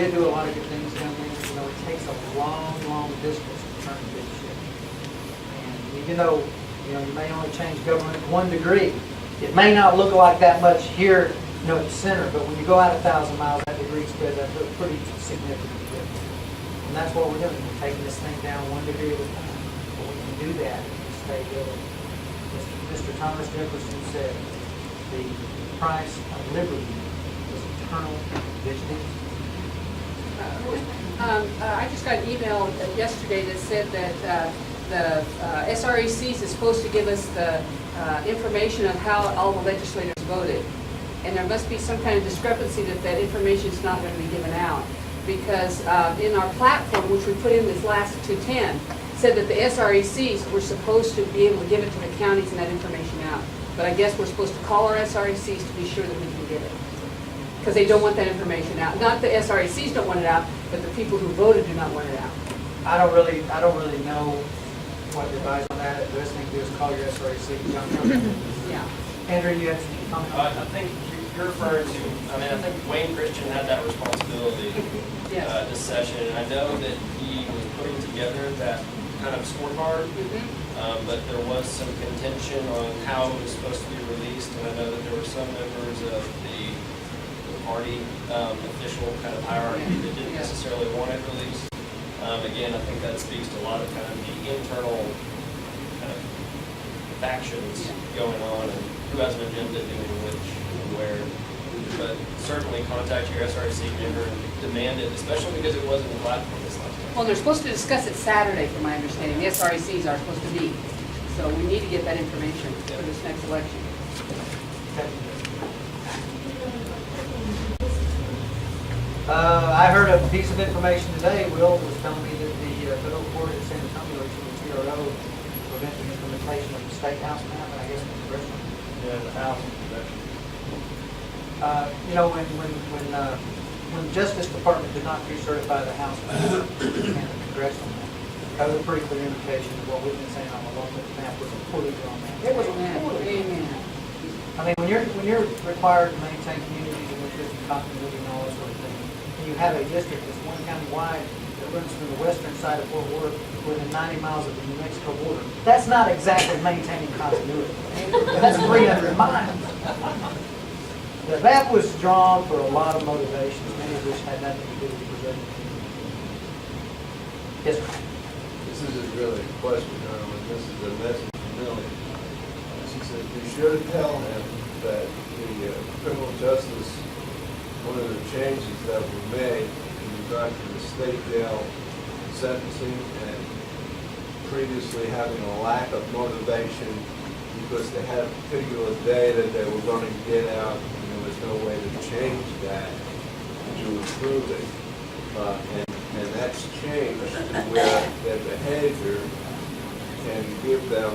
did do a lot of good things down there. You know, it takes a long, long distance to turn a big ship. And even though, you may only change government 1 degree, it may not look like that much here, at the center, but when you go out 1,000 miles, that degree spread, that's a pretty significant difference. And that's what we're doing. We're taking this thing down 1 degree at a time. But we can do that if we stay with it. Mr. Thomas Jefferson said, the price of liberty is eternal vigilance. I just got an email yesterday that said that the SRECs is supposed to give us the information of how all the legislators voted. And there must be some kind of discrepancy that information is not going to be given out. Because in our platform, which we put in this last 210, said that the SRECs were supposed to be able to give it to the counties and that information out. But I guess we're supposed to call our SRECs to be sure that we can get it. Because they don't want that information out. Not the SRECs don't want it out, but the people who voted do not want it out. I don't really know what to advise on that. The best thing to do is call your SREC. Yeah. Andrew, you have some comments? I think you're referring to, I think Wayne Christian had that responsibility Yes. this session. And I know that he was putting together that kind of scorecard, but there was some contention on how it was supposed to be released. And I know that there were some members of the party official kind of hierarchy that didn't necessarily want it released. Again, I think that speaks to a lot of kind of the internal kind of factions going on and who has an agenda doing which and where. But certainly contact your SRC member and demand it, especially because it wasn't in the platform this last time. Well, they're supposed to discuss it Saturday, from my understanding. The SRECs are supposed to be. So we need to get that information for this next election. I heard a piece of information today. Will was telling me that the federal court in San Antonio issued a TRO preventing implementation of the state house map, and I guess the congressional. Yeah, the House and convention. When the Justice Department did not pre-certify the house map and the congressional map, that was a pretty clear indication of what we've been saying on the local map was a poorly drawn map. It was a poorly drawn map. I mean, when you're required to maintain communities and with continuity and all that sort of thing, and you have a district that's one county wide that runs through the western side of Fort Worth within 90 miles of the New Mexico border, that's not exactly maintaining continuity. That's 300 miles. The map was drawn for a lot of motivations, many of which had nothing to do with preserving community. Yes, sir. This isn't really a question, Erwin. This is a message to Millie. She said, be sure to tell him that the criminal justice, one of the changes that were made in regard to the state jail sentencing and previously having a lack of motivation because they had a particular day that they were going to get out and there was no way to change that to improve it. And that's changed to where their behavior can give them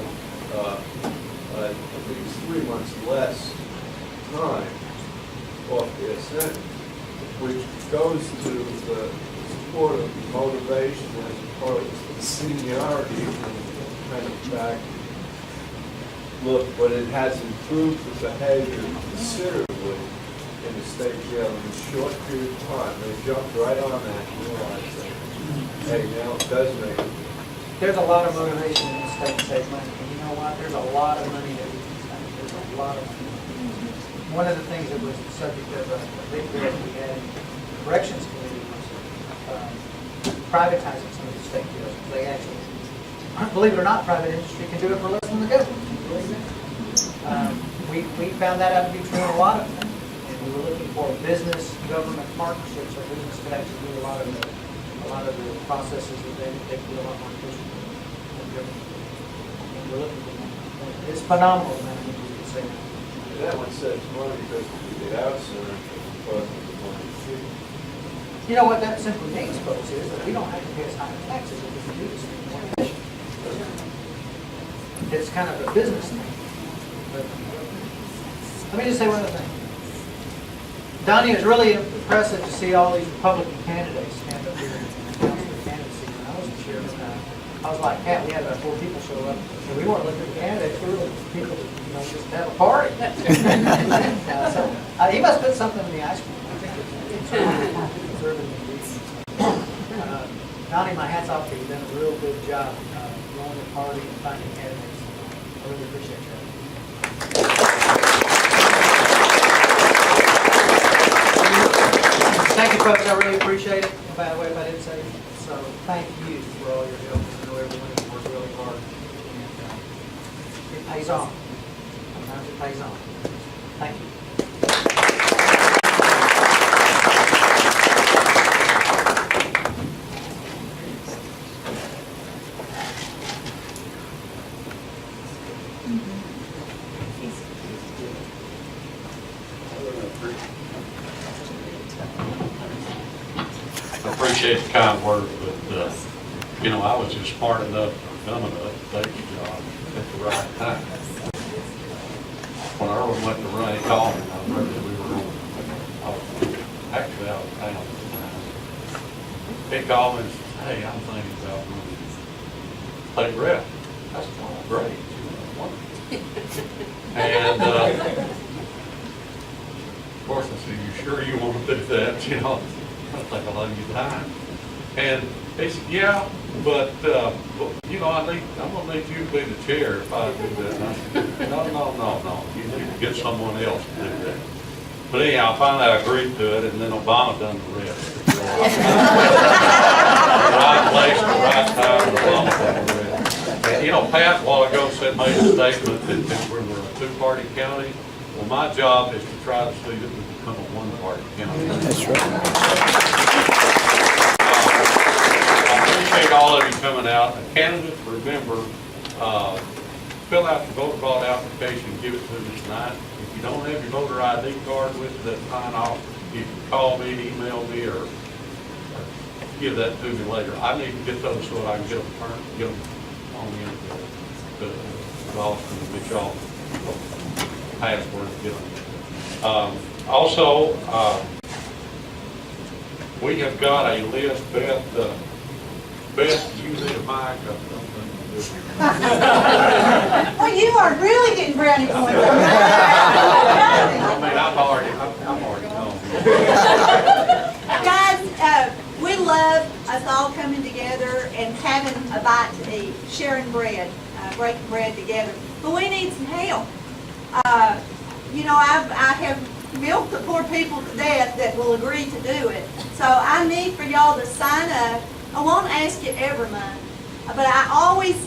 at least 3 months less time off their sentence, which goes to the support of motivation as opposed to seniority and kind of back look, but it has improved the behavior considerably in the state jail in a short period of time. They jumped right on that and realized that, hey, now it does make it. There's a lot of motivation in the state to save money. And you know what? There's a lot of money that we can spend. There's a lot of money. One of the things that was the subject of a big bill we had in the corrections committee was privatizing some of the state jails. They actually, believe it or not, private industry can do it for less than the government. We found that out to be true in a lot of things. And we were looking for business-government partnerships, so business could actually do a lot of the processes that they could do a lot more efficient than government. And we're looking for that. It's phenomenal, man. I mean, you can say that. That one saves money because we get out sooner because of the money. You know what that simply means, folks, is that we don't have to pay as high taxes if we can do this thing more efficient. It's kind of a business thing. But let me just say one other thing. Donnie, it was really impressive to see all these Republican candidates stand up here and announce their candidacy. When I was the chairman, I was like, yeah, we had about 4 people show up. And we weren't looking at candidates, we were looking for people to, just have a party. So he must put something in the ice cream. I think it's conservative. Donnie, my hat's off to you. You've done a real good job growing the party and finding candidates. I really appreciate that. Thank you, folks. I really appreciate it. By the way, if I didn't say it. So thank you for all your help. I know everyone has worked really hard. And it pays off. Sometimes it pays off. Thank you. I appreciate the kind words, but, you know, I was just smart enough, dumb enough to take the job at the right time. When Erwin went to run, he called me, I was ready, we were on, I was actually out of town at the time. He called me and said, hey, I'm thinking about running state rep. I said, oh, great. And, of course, I said, you sure you want to do that, you know? I think I'll have you time. And he said, yeah, but you know, I'm gonna need you to be the chair if I do that. And I said, no. You need to get someone else to do that. But anyhow, finally I agreed to it, and then Obama done the rest. The right place, the right time, and Obama done the rest. And, you know, Pat, a while ago, made a statement that we're a two-party county. Well, my job is to try to see that we become a one-party county. That's right. I appreciate all of you coming out. Candidates, remember, fill out the voter ballot application, give it to me tonight. If you don't have your voter ID card with you, that's fine. You can call me, email me, or give that to me later. I need to get those so that I can get them on the Austin and get y'all password to get them. Also, we have got a list, Beth, you need a mic. Well, you are really getting brownie points. I mean, I'm already gone. Guys, we love us all coming together and having a bite to eat, sharing bread, breaking bread together. But we need some help. You know, I have milked the poor people to death that will agree to do it. So I need for y'all to sign up. I won't ask you every month, but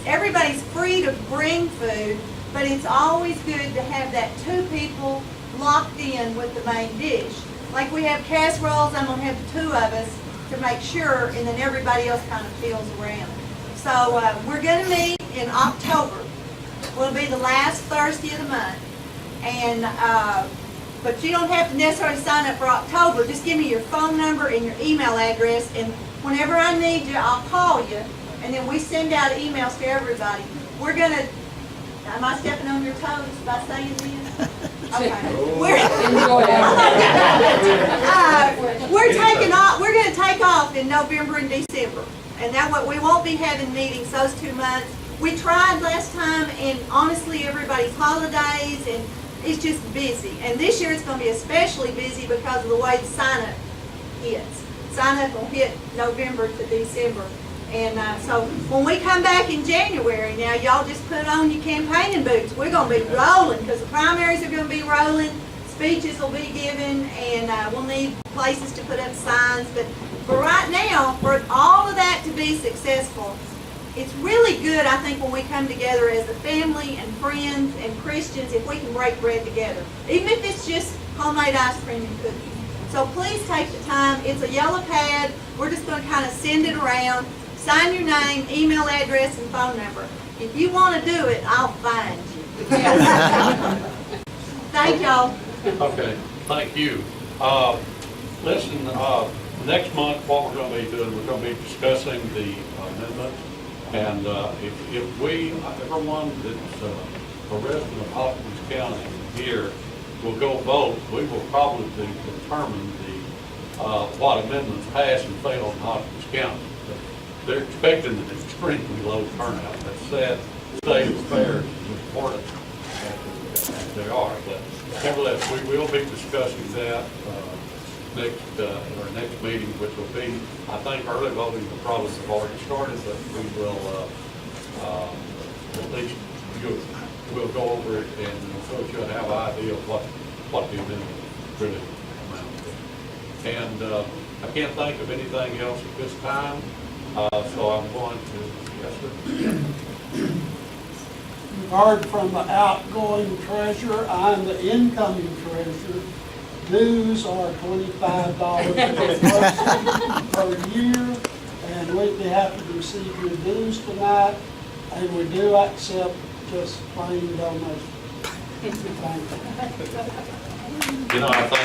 everybody's free to bring food, but it's always good to have that 2 people locked in with the main dish. Like we have casseroles, I'm gonna have 2 of us to make sure, and then everybody else kind of fills around. So we're gonna meet in October. Will be the last Thursday of the month. And but you don't have to necessarily sign up for October. Just give me your phone number and your email address, and whenever I need you, I'll call you, and then we send out emails to everybody. We're gonna, am I stepping on your toes by saying this? Okay. We're gonna take off in November and December, and that way we won't be having meetings those 2 months. We tried last time, and honestly, everybody's holidays, and it's just busy. And this year it's going to be especially busy because of the way the sign-up hits. Sign-up will hit November to December. And so when we come back in January, now y'all just put on your campaigning boots. We're going to be rolling because the primaries are going to be rolling. Speeches will be given, and we'll need places to put up signs. But for right now, for all of that to be successful, it's really good, I think, when we come together as a family and friends and Christians, if we can break bread together, even if it's just homemade ice cream and cookies. So please take the time. It's a yellow pad. We're just going to kind of send it around. Sign your name, email address, and phone number. If you want to do it, I'll find you. Thank y'all. Okay, thank you. Listen, next month, what we're going to be doing, we're going to be discussing the amendment. And if everyone that's a resident of Hopkins County here will go vote, we will probably determine what amendments pass and fail in Hopkins County. They're expecting an extremely low turnout. That's sad. The state of affairs is important as they are. But nevertheless, we will be discussing that. our next meeting, which will be, I think early voting will probably have already started, but we will, at least we'll go over it and so you'll have an idea of what the amendment really amounts to. And I can't think of anything else at this time, so I'm going to, yes, sir. Regard from the outgoing treasurer, I'm the incoming treasurer. Dues are $25 per person per year, and we'd be happy to receive your dues tonight, and we do accept just plain donation. Thank you. You know, I think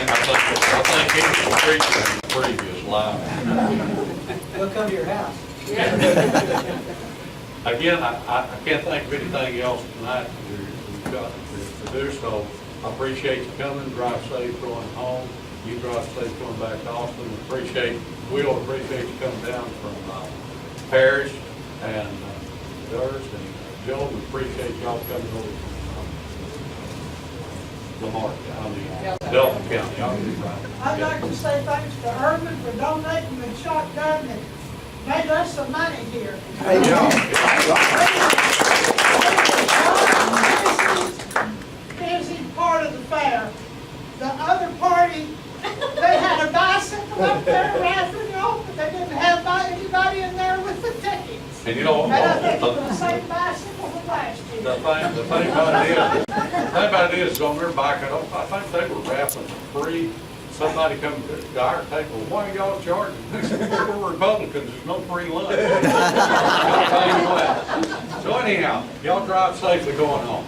he was preaching in the previous line. We'll come to your house. Again, I can't think of anything else tonight we've got to do, so I appreciate you coming, drive safe going home, you drive safe going back to Austin, we'll appreciate you coming down from Parrish and Durst and Joe, we appreciate y'all coming over from Lamar County, Delta County. I'd like to say thanks to Erwin for donating the shotgun that made us some money here. Busy part of the fair. The other party, they had a bicycle up there raffling off, but they didn't have anybody in there with the tickets. And you know, And I think it was the same bicycle from last year. the thing about it is, on their bike, I think they were raffling for free. Somebody come to our table, why are y'all charging? We're Republicans, there's no free lunch. So anyhow, y'all drive safely going home.